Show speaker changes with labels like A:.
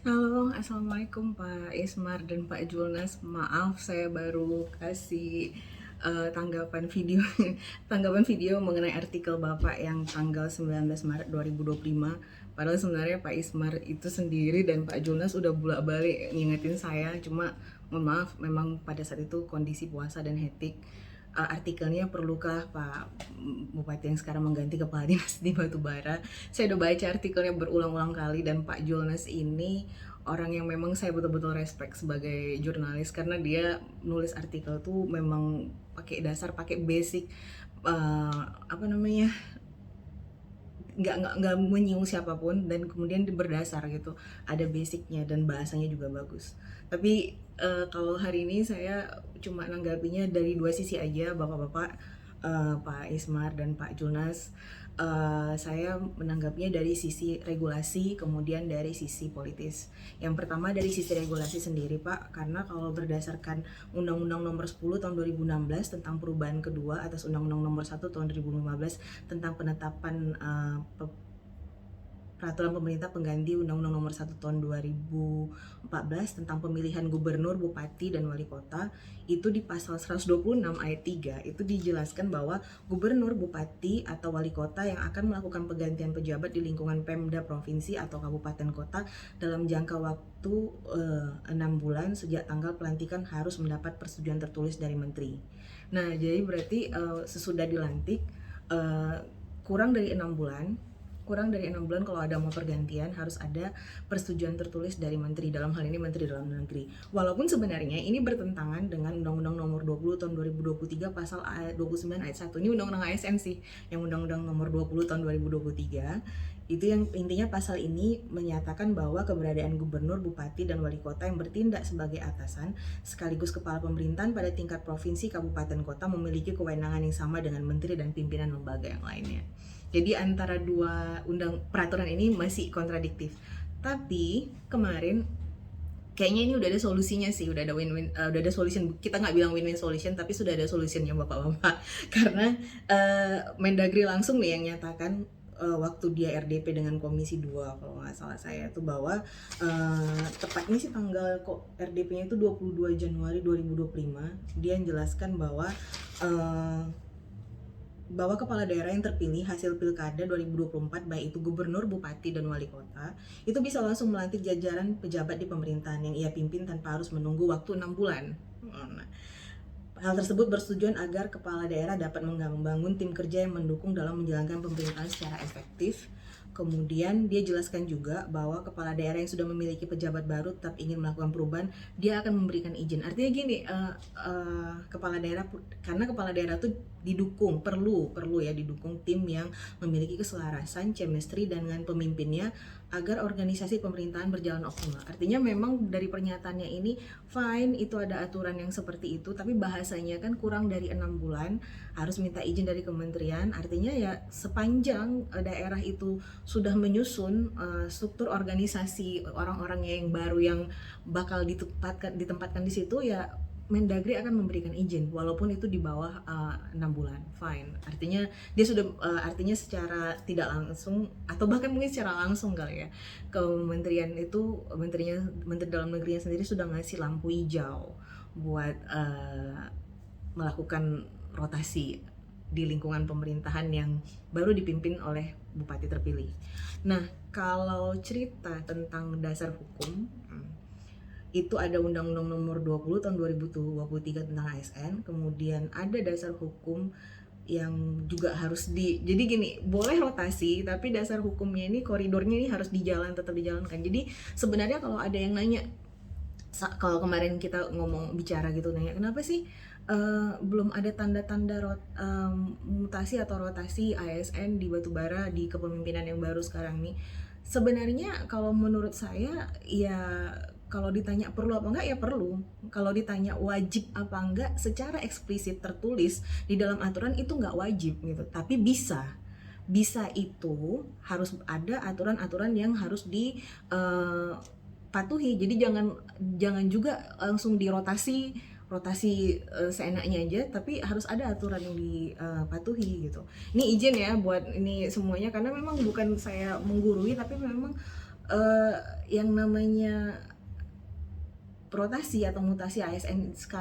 A: Halo, Assalamualaikum Pak Ismar dan Pak Julnas. Maaf, saya baru kasih tanggapan video tanggapan video mengenai artikel Bapak yang tanggal 19 Maret 2025. Padahal sebenarnya Pak Ismar itu sendiri dan Pak Julnas udah bolak-balik ngingetin saya. Cuma mohon maaf, memang pada saat itu kondisi puasa dan hektik. Artikelnya perlukah Pak Bupati yang sekarang mengganti kepala dinas di Batubara. Saya udah baca artikelnya berulang-ulang kali, dan Pak Julnas ini orang yang memang saya betul-betul respect sebagai jurnalis, karena dia nulis artikel tuh memang pakai dasar, pakai basic, apa namanya, nggak menyinggung siapapun, dan kemudian berdasar gitu, ada basicnya dan bahasanya juga bagus. Tapi kalau hari ini saya cuma nanggapinya dari dua sisi aja, bapak-bapak, Pak Ismar dan Pak Junas. Saya menanggapinya dari sisi regulasi, kemudian dari sisi politis. Yang pertama dari sisi regulasi sendiri Pak, karena kalau berdasarkan Undang-Undang Nomor 10 Tahun 2016 tentang perubahan kedua atas Undang-Undang Nomor 1 Tahun 2015 tentang penetapan peraturan pemerintah pengganti Undang-Undang Nomor 1 Tahun 2014 tentang pemilihan gubernur, bupati, dan wali kota, itu di pasal 126 ayat 3 itu dijelaskan bahwa gubernur, bupati, atau wali kota yang akan melakukan penggantian pejabat di lingkungan Pemda provinsi atau kabupaten kota dalam jangka waktu 6 bulan sejak tanggal pelantikan harus mendapat persetujuan tertulis dari menteri. Nah, jadi berarti sesudah dilantik, uh, kurang dari 6 bulan kalau ada mau pergantian harus ada persetujuan tertulis dari menteri, dalam hal ini Menteri Dalam Negeri. Walaupun sebenarnya ini bertentangan dengan Undang-Undang Nomor 20 Tahun 2023 pasal 29 ayat 1. Ini Undang-Undang ASN sih, yang Undang-Undang Nomor 20 Tahun 2023. Itu yang intinya pasal ini menyatakan bahwa keberadaan gubernur, bupati, dan wali kota yang bertindak sebagai atasan sekaligus kepala pemerintahan pada tingkat provinsi, kabupaten, kota memiliki kewenangan yang sama dengan menteri dan pimpinan lembaga yang lainnya. Jadi antara dua peraturan ini masih kontradiktif. Tapi kemarin kayaknya ini udah ada solusinya sih, udah ada win-win, udah ada solution. Kita nggak bilang win-win solution, tapi sudah ada solutionnya bapak-bapak. Karena Mendagri langsung nih yang nyatakan waktu dia RDP dengan Komisi 2 kalau nggak salah saya tuh, bahwa tepatnya sih tanggal kok RDP-nya itu 22 Januari 2025, dia menjelaskan bahwa kepala daerah yang terpilih hasil pilkada 2024, baik itu gubernur, bupati, dan wali kota, itu bisa langsung melantik jajaran pejabat di pemerintahan yang ia pimpin tanpa harus menunggu waktu 6 bulan. Nah, hal tersebut bertujuan agar kepala daerah dapat membangun tim kerja yang mendukung dalam menjalankan pemerintahan secara efektif. Kemudian dia jelaskan juga bahwa kepala daerah yang sudah memiliki pejabat baru tetap ingin melakukan perubahan, dia akan memberikan izin. Artinya gini, kepala daerah, karena kepala daerah itu perlu ya didukung tim yang memiliki keselarasan, chemistry dengan pemimpinnya agar organisasi pemerintahan berjalan optimal. Artinya memang dari pernyataannya ini fine, itu ada aturan yang seperti itu, tapi bahasanya kan kurang dari 6 bulan harus minta izin dari kementerian. Artinya ya sepanjang daerah itu sudah menyusun struktur organisasi orang-orangnya yang baru yang bakal ditempatkan di situ, ya Mendagri akan memberikan izin walaupun itu di bawah 6 bulan, fine. Artinya dia sudah artinya secara tidak langsung atau bahkan mungkin secara langsung kali ya, kementerian itu, Menteri Dalam Negerinya sendiri sudah ngasih lampu hijau buat melakukan rotasi di lingkungan pemerintahan yang baru dipimpin oleh bupati terpilih. Nah, kalau cerita tentang dasar hukum, itu ada Undang-Undang Nomor 20 Tahun 2023 tentang ASN, kemudian ada dasar hukum yang juga harus jadi gini, boleh rotasi tapi dasar hukumnya ini, koridornya ini harus tetap dijalankan. Jadi sebenarnya kalau ada yang nanya, kalau kemarin kita bicara gitu, nanya kenapa sih belum ada tanda-tanda mutasi atau rotasi ASN di Batubara di kepemimpinan yang baru sekarang nih. Sebenarnya kalau menurut saya ya, kalau ditanya perlu apa enggak, ya perlu. Kalau ditanya wajib apa enggak, secara eksplisit tertulis di dalam aturan itu enggak wajib gitu, tapi bisa itu harus ada aturan-aturan yang harus dipatuhi. Jadi jangan juga langsung dirotasi seenaknya aja, tapi harus ada aturan yang dipatuhi gitu. Ini izin ya buat ini semuanya, karena memang bukan saya menggurui, tapi memang yang namanya rotasi atau mutasi ASN sekarang